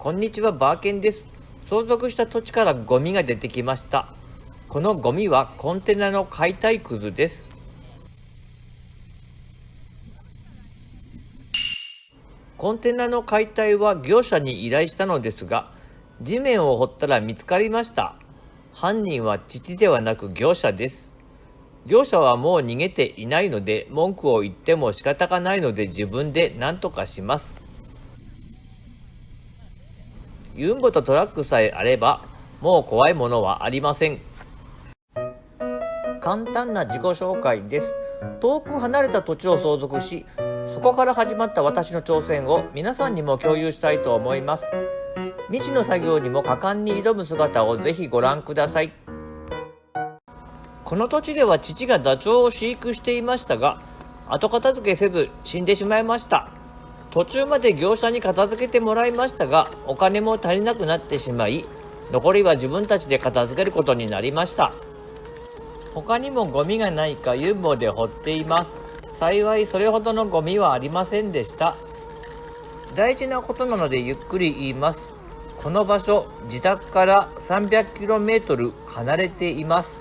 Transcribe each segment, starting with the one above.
こんにちは、バーケンです。相続した土地からゴミが出てきました。このゴミはコンテナの解体くずです。コンテナの解体は業者に依頼したのですが、地面を掘ったら見つかりました。犯人は父ではなく業者です。業者はもう逃げていないので、文句を言っても仕方がないので自分で何とかします。ユンボとトラックさえあれば、もう怖いものはありません。簡単な自己紹介です。遠く離れた土地を相続し、そこから始まった私の挑戦を皆さんにも共有したいと思います。未知の作業にも果敢に挑む姿をぜひご覧ください。この土地では父がダチョウを飼育していましたが、後片付けせず死んでしまいました。途中まで業者に片付けてもらいましたが、お金も足りなくなってしまい、残りは自分たちで片付けることになりました。他にもゴミがないかユンボで掘っています。幸いそれほどのゴミはありませんでした。大事なことなのでゆっくり言います。この場所、自宅から 300km 離れています。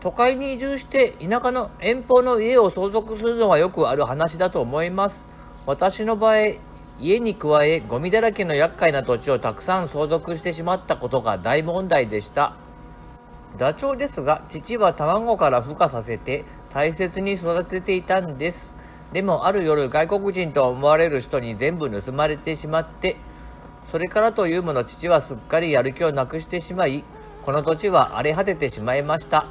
都会に移住して田舎の遠方の家を相続するのはよくある話だと思います。私の場合、家に加えゴミだらけの厄介な土地をたくさん相続してしまったことが大問題でした。ダチョウですが、父は卵から孵化させて大切に育てていたんです。でもある夜、外国人と思われる人に全部盗まれてしまって、それからというもの父はすっかりやる気をなくしてしまい、この土地は荒れ果ててしまいました。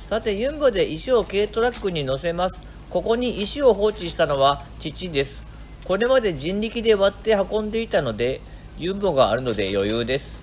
さて、ユンボで石を軽トラックに乗せます。ここに石を放置したのは父です。これまで人力で割って運んでいたので、ユンボがあるので余裕です。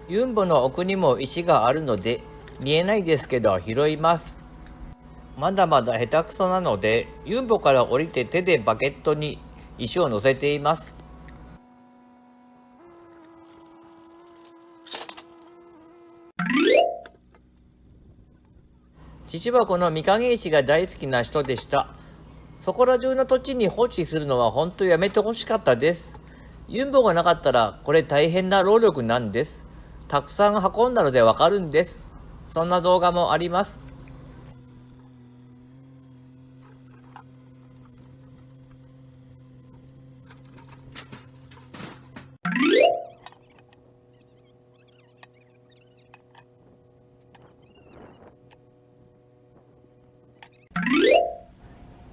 ユンボの奥にも石があるので見えないですけど拾います。まだまだ下手くそなので、ユンボから降りて手でバケットに石を乗せています。父はこの御影石が大好きな人でした。そこら中の土地に放置するのは本当やめてほしかったです。ユンボがなかったらこれ大変な労力なんです。たくさん運んだのでわかるんです。そんな動画もあります。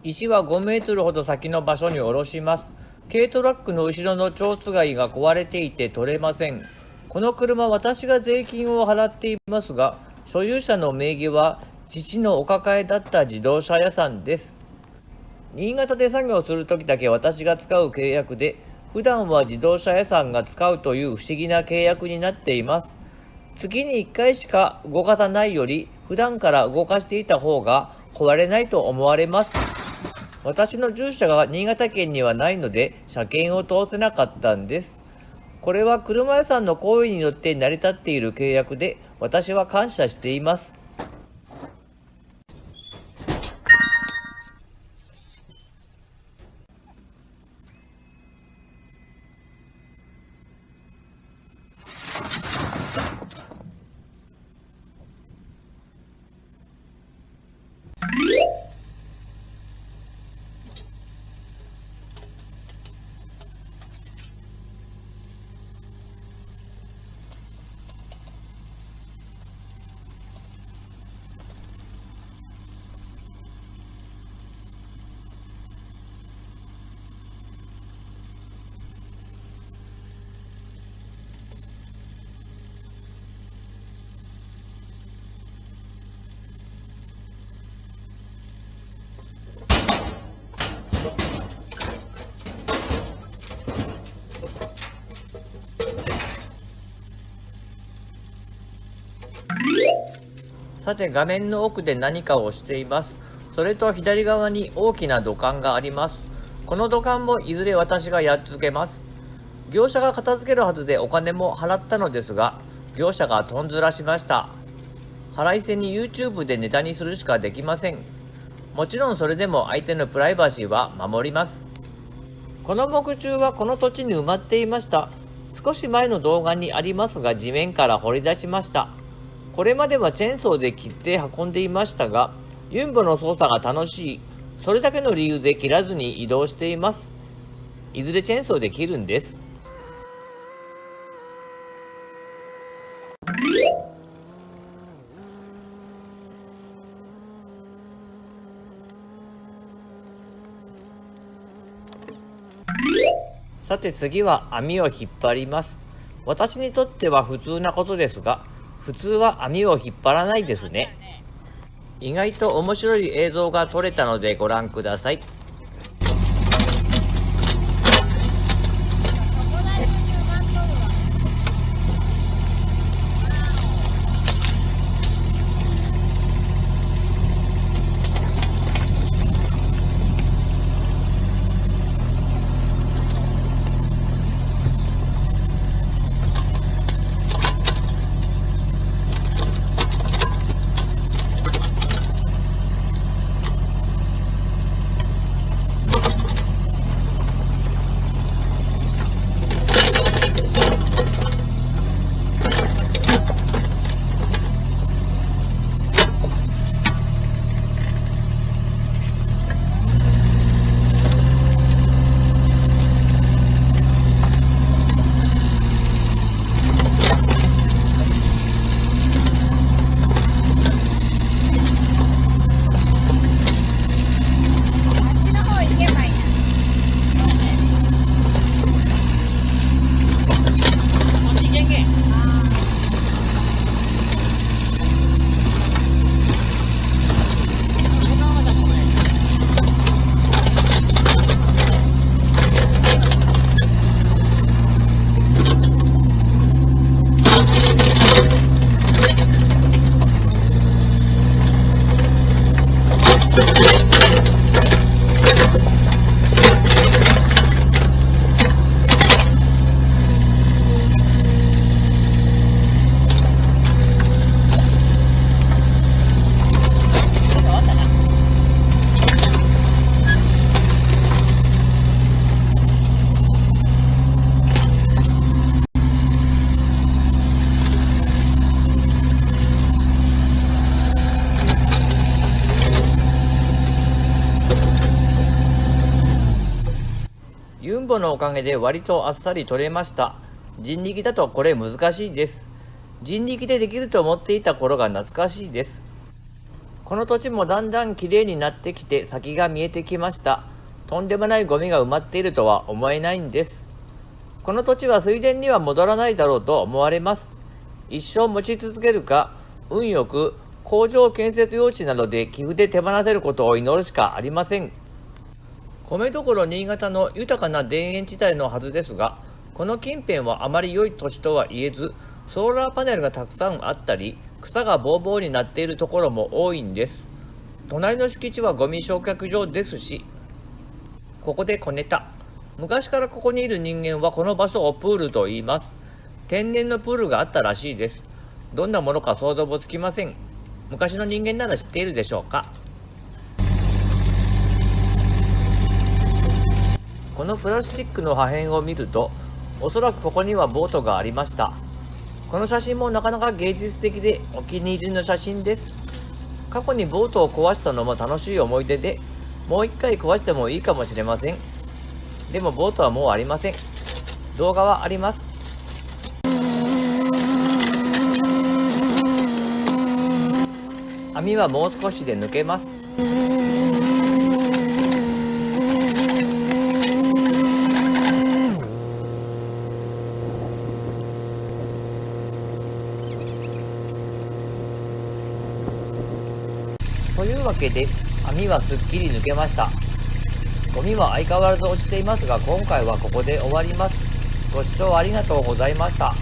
石は5メートルほど先の場所に下ろします。軽トラックの後ろの蝶つがいが壊れていて取れません。この車、私が税金を払っていますが、所有者の名義は父のお抱えだった自動車屋さんです。新潟で作業するときだけ私が使う契約で、普段は自動車屋さんが使うという不思議な契約になっています。月に1回しか動かさないより、普段から動かしていた方が壊れないと思われます。私の住所が新潟県にはないので車検を通せなかったんです。これは車屋さんの行為によって成り立っている契約で、私は感謝しています。さて画面の奥で何かをしています。それと左側に大きな土管があります。この土管もいずれ私がやっつけます。業者が片付けるはずでお金も払ったのですが、業者がとんずらしました。腹いせに YouTube でネタにするしかできません。もちろんそれでも相手のプライバシーは守ります。この木柱はこの土地に埋まっていました。少し前の動画にありますが地面から掘り出しました。これまではチェーンソーで切って運んでいましたが、ユンボの操作が楽しい、それだけの理由で切らずに移動しています。いずれチェーンソーで切るんです。さて次は網を引っ張ります。私にとっては普通なことですが、普通は網を引っ張らないですね。意外と面白い映像が撮れたのでご覧ください。ユンボのおかげで割とあっさり取れました。人力だとこれ難しいです。人力でできると思っていた頃が懐かしいです。この土地もだんだん綺麗になってきて先が見えてきました。とんでもないゴミが埋まっているとは思えないんです。この土地は水田には戻らないだろうと思われます。一生持ち続けるか、運よく工場建設用地などで寄付で手放せることを祈るしかありません。米どころ新潟の豊かな田園地帯のはずですが、この近辺はあまり良い土地とは言えず、ソーラーパネルがたくさんあったり、草がぼうぼうになっているところも多いんです。隣の敷地はゴミ焼却場ですし、ここで小ネタ。昔からここにいる人間はこの場所をプールと言います。天然のプールがあったらしいです。どんなものか想像もつきません。昔の人間なら知っているでしょうか。このプラスチックの破片を見ると、おそらくここにはボートがありました。この写真もなかなか芸術的でお気に入りの写真です。過去にボートを壊したのも楽しい思い出で、もう一回壊してもいいかもしれません。でもボートはもうありません。動画はあります。網はもう少しで抜けます。というわけで網はすっきり抜けました。ゴミは相変わらず落ちていますが、今回はここで終わります。ご視聴ありがとうございました。